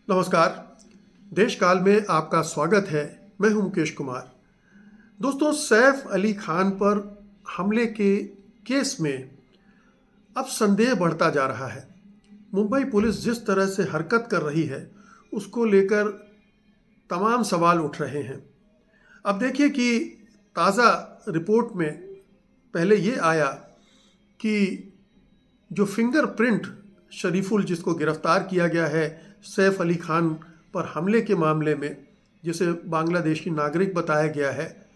नमस्कार। देश काल में आपका स्वागत है। मैं हूं मुकेश कुमार। दोस्तों, सैफ अली खान पर हमले के केस में अब संदेह बढ़ता जा रहा है। मुंबई पुलिस जिस तरह से हरकत कर रही है उसको लेकर तमाम सवाल उठ रहे हैं। अब देखिए कि ताज़ा रिपोर्ट में पहले ये आया कि जो फिंगरप्रिंट शरीफुल, जिसको गिरफ्तार किया गया है सैफ अली खान पर हमले के मामले में, जिसे बांग्लादेश की नागरिक बताया गया है,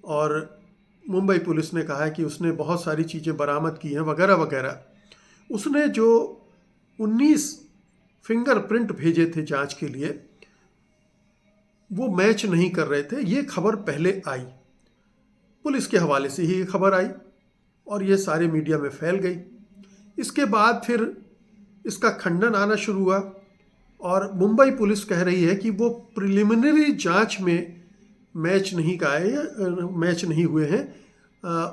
और मुंबई पुलिस ने कहा है कि उसने बहुत सारी चीज़ें बरामद की हैं वगैरह वगैरह। उसने जो 19 फिंगरप्रिंट भेजे थे जांच के लिए, वो मैच नहीं कर रहे थे। ये खबर पहले आई, पुलिस के हवाले से ही ये खबर आई और ये सारे मीडिया में फैल गई। इसके बाद फिर इसका खंडन आना शुरू हुआ और मुंबई पुलिस कह रही है कि वो प्रिलिमिनरी जांच में मैच नहीं हुए हैं,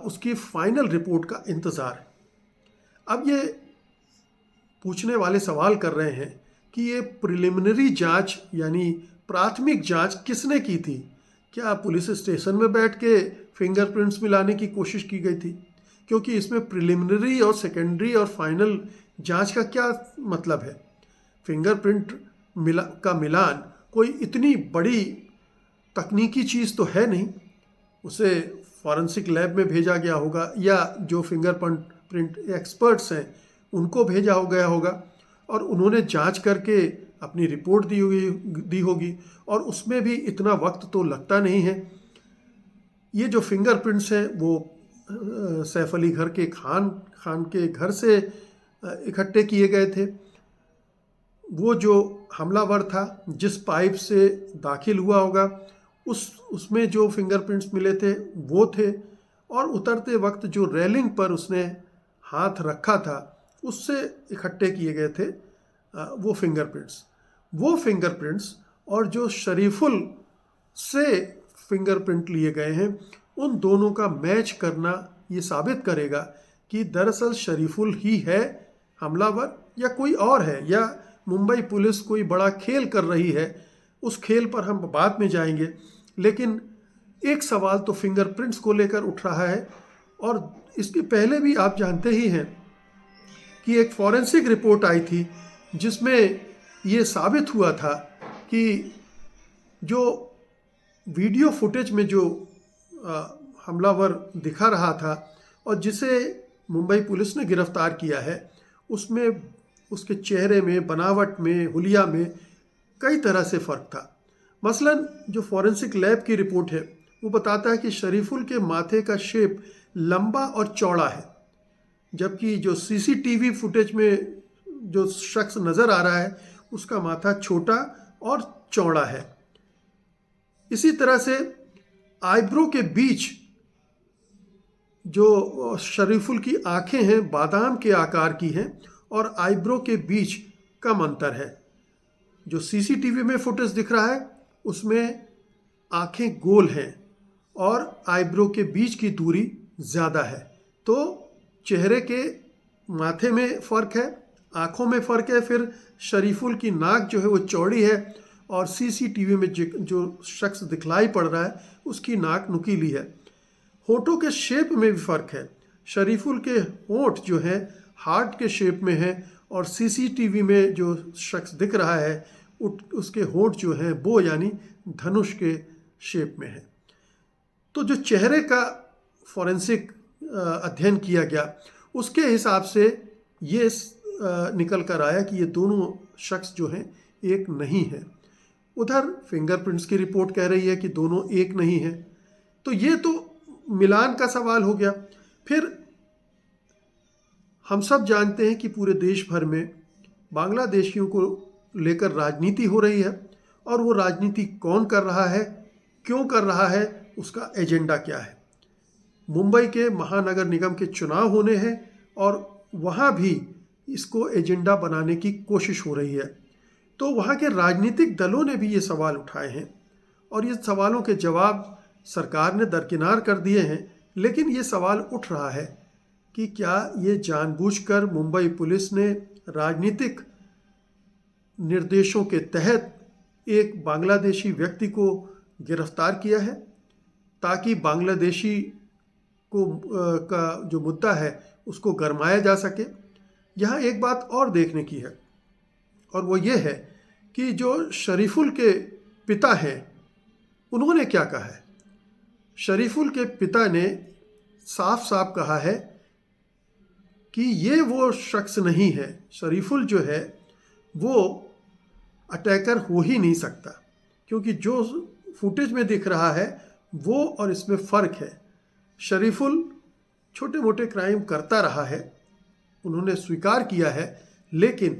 उसकी फाइनल रिपोर्ट का इंतज़ार है। अब ये पूछने वाले सवाल कर रहे हैं कि ये प्रिलिमिनरी जांच यानी प्राथमिक जांच किसने की थी? क्या पुलिस स्टेशन में बैठ के फिंगरप्रिंट्स मिलाने की कोशिश की गई थी? क्योंकि इसमें प्रिलिमिनरी और सेकेंडरी और फाइनल जांच का क्या मतलब है? फिंगरप्रिंट का मिलान कोई इतनी बड़ी तकनीकी चीज़ तो है नहीं। उसे फॉरेंसिक लैब में भेजा गया होगा या जो फिंगरप्रिंट एक्सपर्ट्स हैं उनको भेजा हो गया होगा और उन्होंने जांच करके अपनी रिपोर्ट दी होगी और उसमें भी इतना वक्त तो लगता नहीं है। ये जो फिंगरप्रिंट्स हैं वो सैफ अली खान के घर से इकट्ठे किए गए थे। वो जो हमलावर था, जिस पाइप से दाखिल हुआ होगा, उसमें जो फिंगरप्रिंट्स मिले थे वो थे, और उतरते वक्त जो रेलिंग पर उसने हाथ रखा था उससे इकट्ठे किए गए थे वो फिंगरप्रिंट्स और जो शरीफुल से फिंगरप्रिंट लिए गए हैं, उन दोनों का मैच करना ये साबित करेगा कि दरअसल शरीफुल ही है हमलावर या कोई और है, या मुंबई पुलिस कोई बड़ा खेल कर रही है। उस खेल पर हम बाद में जाएंगे, लेकिन एक सवाल तो फिंगरप्रिंट्स को लेकर उठ रहा है। और इसके पहले भी आप जानते ही हैं कि एक फॉरेंसिक रिपोर्ट आई थी जिसमें ये साबित हुआ था कि जो वीडियो फुटेज में जो हमलावर दिखा रहा था और जिसे मुंबई पुलिस ने गिरफ्तार किया है, उसमें उसके चेहरे में, बनावट में, हुलिया में कई तरह से फ़र्क था। मसलन जो फॉरेंसिक लैब की रिपोर्ट है वो बताता है कि शरीफुल के माथे का शेप लंबा और चौड़ा है, जबकि जो सीसीटीवी फुटेज में जो शख्स नज़र आ रहा है उसका माथा छोटा और चौड़ा है। इसी तरह से आईब्रो के बीच जो शरीफुल की आंखें हैं बादाम के आकार की हैं और आईब्रो के बीच कम अंतर है। जो सीसीटीवी में फुटेज दिख रहा है उसमें आंखें गोल हैं और आईब्रो के बीच की दूरी ज़्यादा है। तो चेहरे के माथे में फ़र्क है, आँखों में फ़र्क है। फिर शरीफुल की नाक जो है वो चौड़ी है और सीसीटीवी में जो शख्स दिखलाई पड़ रहा है उसकी नाक नुकीली है। होठों के शेप में भी फ़र्क है। शरीफुल के होठ जो हैं हार्ट के शेप में है और सीसीटीवी में जो शख्स दिख रहा है उसके होठ जो हैं वो यानी धनुष के शेप में है। तो जो चेहरे का फॉरेंसिक अध्ययन किया गया उसके हिसाब से ये निकल कर आया कि ये दोनों शख्स जो हैं एक नहीं है। उधर फिंगरप्रिंट्स की रिपोर्ट कह रही है कि दोनों एक नहीं है। तो ये तो मिलान का सवाल हो गया। फिर हम सब जानते हैं कि पूरे देश भर में बांग्लादेशियों को लेकर राजनीति हो रही है, और वो राजनीति कौन कर रहा है, क्यों कर रहा है, उसका एजेंडा क्या है। मुंबई के महानगर निगम के चुनाव होने हैं और वहाँ भी इसको एजेंडा बनाने की कोशिश हो रही है। तो वहाँ के राजनीतिक दलों ने भी ये सवाल उठाए हैं और ये सवालों के जवाब सरकार ने दरकिनार कर दिए हैं। लेकिन ये सवाल उठ रहा है कि क्या ये जानबूझकर मुंबई पुलिस ने राजनीतिक निर्देशों के तहत एक बांग्लादेशी व्यक्ति को गिरफ्तार किया है ताकि बांग्लादेशी को का जो मुद्दा है उसको गरमाया जा सके। यहाँ एक बात और देखने की है, और वो ये है कि जो शरीफुल के पिता हैं उन्होंने क्या कहा है। शरीफुल के पिता ने साफ साफ कहा है कि ये वो शख्स नहीं है, शरीफुल जो है वो अटैकर हो ही नहीं सकता, क्योंकि जो फुटेज में दिख रहा है वो और इसमें फ़र्क है। शरीफुल छोटे मोटे क्राइम करता रहा है, उन्होंने स्वीकार किया है, लेकिन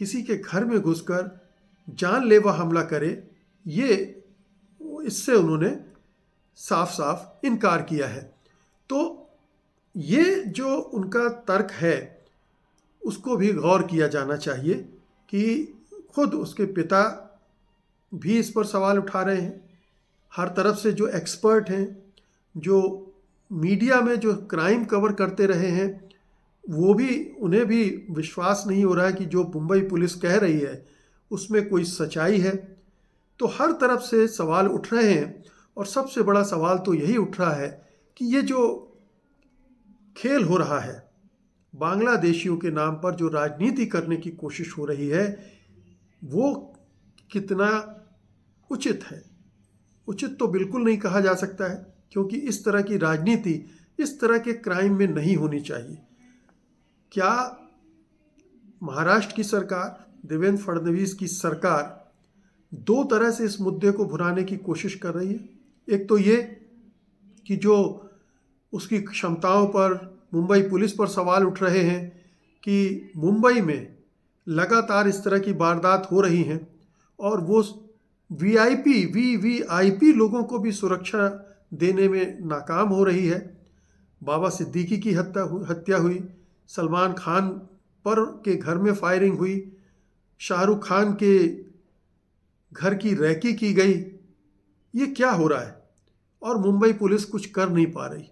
किसी के घर में घुसकर जानलेवा हमला करे इससे उन्होंने साफ साफ इनकार किया है। तो ये जो उनका तर्क है उसको भी गौर किया जाना चाहिए कि खुद उसके पिता भी इस पर सवाल उठा रहे हैं। हर तरफ से जो एक्सपर्ट हैं, जो मीडिया में जो क्राइम कवर करते रहे हैं, उन्हें भी विश्वास नहीं हो रहा है कि जो मुंबई पुलिस कह रही है उसमें कोई सच्चाई है। तो हर तरफ से सवाल उठ रहे हैं, और सबसे बड़ा सवाल तो यही उठ रहा है कि ये जो खेल हो रहा है, बांग्लादेशियों के नाम पर जो राजनीति करने की कोशिश हो रही है, वो कितना उचित है। उचित तो बिल्कुल नहीं कहा जा सकता है, क्योंकि इस तरह की राजनीति इस तरह के क्राइम में नहीं होनी चाहिए। क्या महाराष्ट्र की सरकार, देवेंद्र फडणवीस की सरकार दो तरह से इस मुद्दे को भुनाने की कोशिश कर रही है। एक तो ये कि जो उसकी क्षमताओं पर, मुंबई पुलिस पर सवाल उठ रहे हैं कि मुंबई में लगातार इस तरह की वारदात हो रही हैं और वो वीवीआईपी लोगों को भी सुरक्षा देने में नाकाम हो रही है। बाबा सिद्दीकी की हत्या हुई, सलमान खान पर के घर में फायरिंग हुई, शाहरुख खान के घर की रैकी की गई। ये क्या हो रहा है और मुंबई पुलिस कुछ कर नहीं पा रही।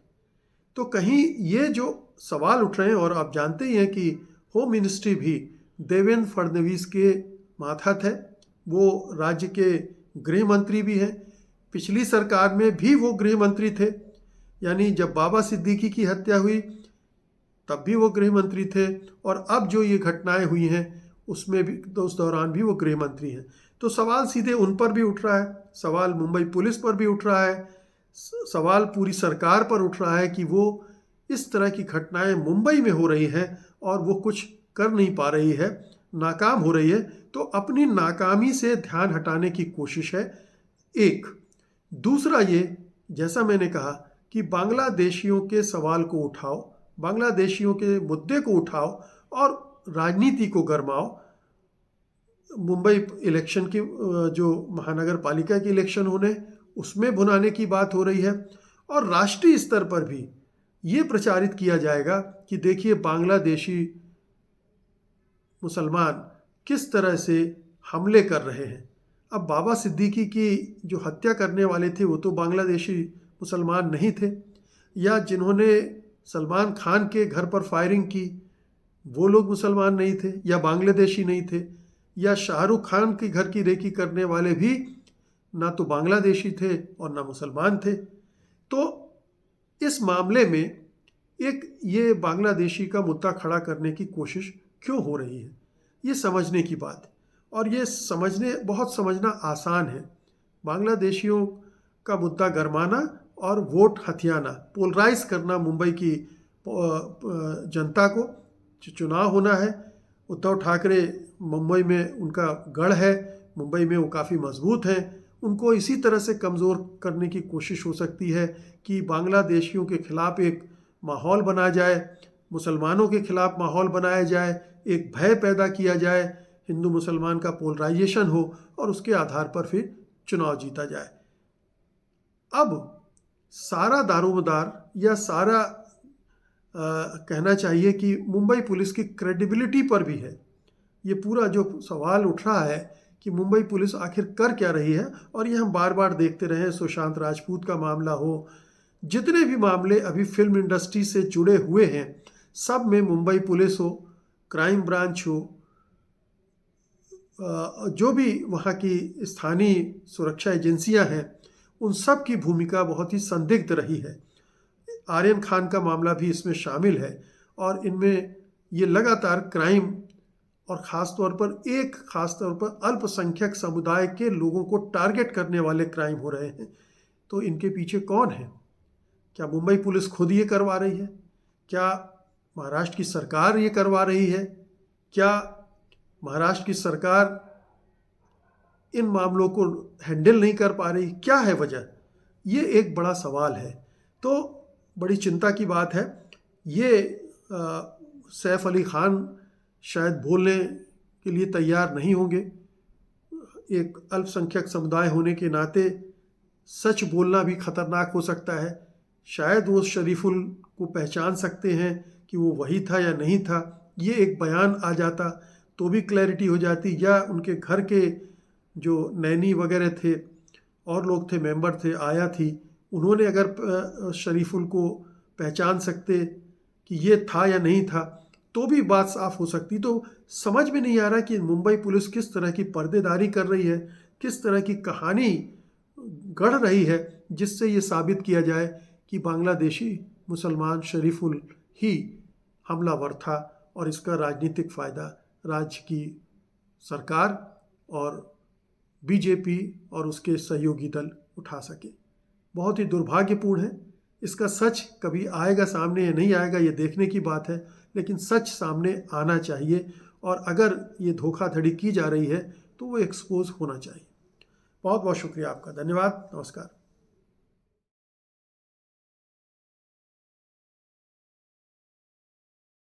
तो कहीं ये जो सवाल उठ रहे हैं, और आप जानते ही हैं कि होम मिनिस्ट्री भी देवेंद्र फडणवीस के मातहत है, वो राज्य के गृह मंत्री भी हैं। पिछली सरकार में भी वो गृह मंत्री थे, यानी जब बाबा सिद्दीकी की हत्या हुई तब भी वो गृह मंत्री थे, और अब जो ये घटनाएं हुई हैं उसमें भी, तो उस दौरान भी वो गृह मंत्री हैं। तो सवाल सीधे उन पर भी उठ रहा है, सवाल मुंबई पुलिस पर भी उठ रहा है, सवाल पूरी सरकार पर उठ रहा है कि वो इस तरह की घटनाएं मुंबई में हो रही हैं और वो कुछ कर नहीं पा रही है, नाकाम हो रही है। तो अपनी नाकामी से ध्यान हटाने की कोशिश है एक। दूसरा ये, जैसा मैंने कहा कि बांग्लादेशियों के सवाल को उठाओ, बांग्लादेशियों के मुद्दे को उठाओ और राजनीति को गरमाओ। मुंबई इलेक्शन की, जो महानगर पालिका के इलेक्शन होने, उसमें भुनाने की बात हो रही है, और राष्ट्रीय स्तर पर भी ये प्रचारित किया जाएगा कि देखिए बांग्लादेशी मुसलमान किस तरह से हमले कर रहे हैं। अब बाबा सिद्दीकी की जो हत्या करने वाले थे वो तो बांग्लादेशी मुसलमान नहीं थे, या जिन्होंने सलमान खान के घर पर फायरिंग की वो लोग मुसलमान नहीं थे या बांग्लादेशी नहीं थे, या शाहरुख खान के घर की रेकी करने वाले भी ना तो बांग्लादेशी थे और ना मुसलमान थे। तो इस मामले में एक ये बांग्लादेशी का मुद्दा खड़ा करने की कोशिश क्यों हो रही है, ये समझने की बात है। और ये बहुत समझना आसान है। बांग्लादेशियों का मुद्दा गरमाना और वोट हथियाना, पोलराइज करना मुंबई की जनता को। चुनाव होना है, उद्धव ठाकरे मुंबई में उनका गढ़ है, मुंबई में वो काफ़ी मजबूत हैं, उनको इसी तरह से कमज़ोर करने की कोशिश हो सकती है कि बांग्लादेशियों के खिलाफ एक माहौल बनाया जाए, मुसलमानों के खिलाफ माहौल बनाया जाए, एक भय पैदा किया जाए, हिंदू मुसलमान का पोलराइजेशन हो और उसके आधार पर फिर चुनाव जीता जाए। अब सारा दारोमदार या सारा कहना चाहिए कि मुंबई पुलिस की क्रेडिबिलिटी पर भी है। ये पूरा जो सवाल उठ रहा है कि मुंबई पुलिस आखिर कर क्या रही है, और ये हम बार बार देखते रहे, सुशांत राजपूत का मामला हो, जितने भी मामले अभी फिल्म इंडस्ट्री से जुड़े हुए हैं, सब में मुंबई पुलिस हो, क्राइम ब्रांच हो, जो भी वहाँ की स्थानीय सुरक्षा एजेंसियां हैं उन सब की भूमिका बहुत ही संदिग्ध रही है। आर्यन खान का मामला भी इसमें शामिल है और इनमें ये लगातार क्राइम और ख़ास तौर पर अल्पसंख्यक समुदाय के लोगों को टारगेट करने वाले क्राइम हो रहे हैं। तो इनके पीछे कौन है? क्या मुंबई पुलिस खुद ये करवा रही है? क्या महाराष्ट्र की सरकार ये करवा रही है? क्या महाराष्ट्र की सरकार इन मामलों को हैंडल नहीं कर पा रही? क्या है वजह? ये एक बड़ा सवाल है। तो बड़ी चिंता की बात है। ये सैफ अली खान शायद बोलने के लिए तैयार नहीं होंगे। एक अल्पसंख्यक समुदाय होने के नाते सच बोलना भी खतरनाक हो सकता है। शायद वो शरीफुल को पहचान सकते हैं कि वो वही था या नहीं था। ये एक बयान आ जाता तो भी क्लैरिटी हो जाती, या उनके घर के जो नैनी वगैरह थे और लोग थे, मेंबर थे, आया थी, उन्होंने अगर शरीफुल को पहचान सकते कि ये था या नहीं था तो भी बात साफ हो सकती। तो समझ में नहीं आ रहा कि मुंबई पुलिस किस तरह की पर्देदारी कर रही है, किस तरह की कहानी गढ़ रही है जिससे ये साबित किया जाए कि बांग्लादेशी मुसलमान शरीफुल ही हमलावर था और इसका राजनीतिक फ़ायदा राज्य की सरकार और बीजेपी और उसके सहयोगी दल उठा सके। बहुत ही दुर्भाग्यपूर्ण है। इसका सच कभी आएगा सामने या नहीं आएगा ये देखने की बात है, लेकिन सच सामने आना चाहिए और अगर ये धोखाधड़ी की जा रही है तो वो एक्सपोज होना चाहिए। बहुत बहुत शुक्रिया आपका। धन्यवाद। नमस्कार।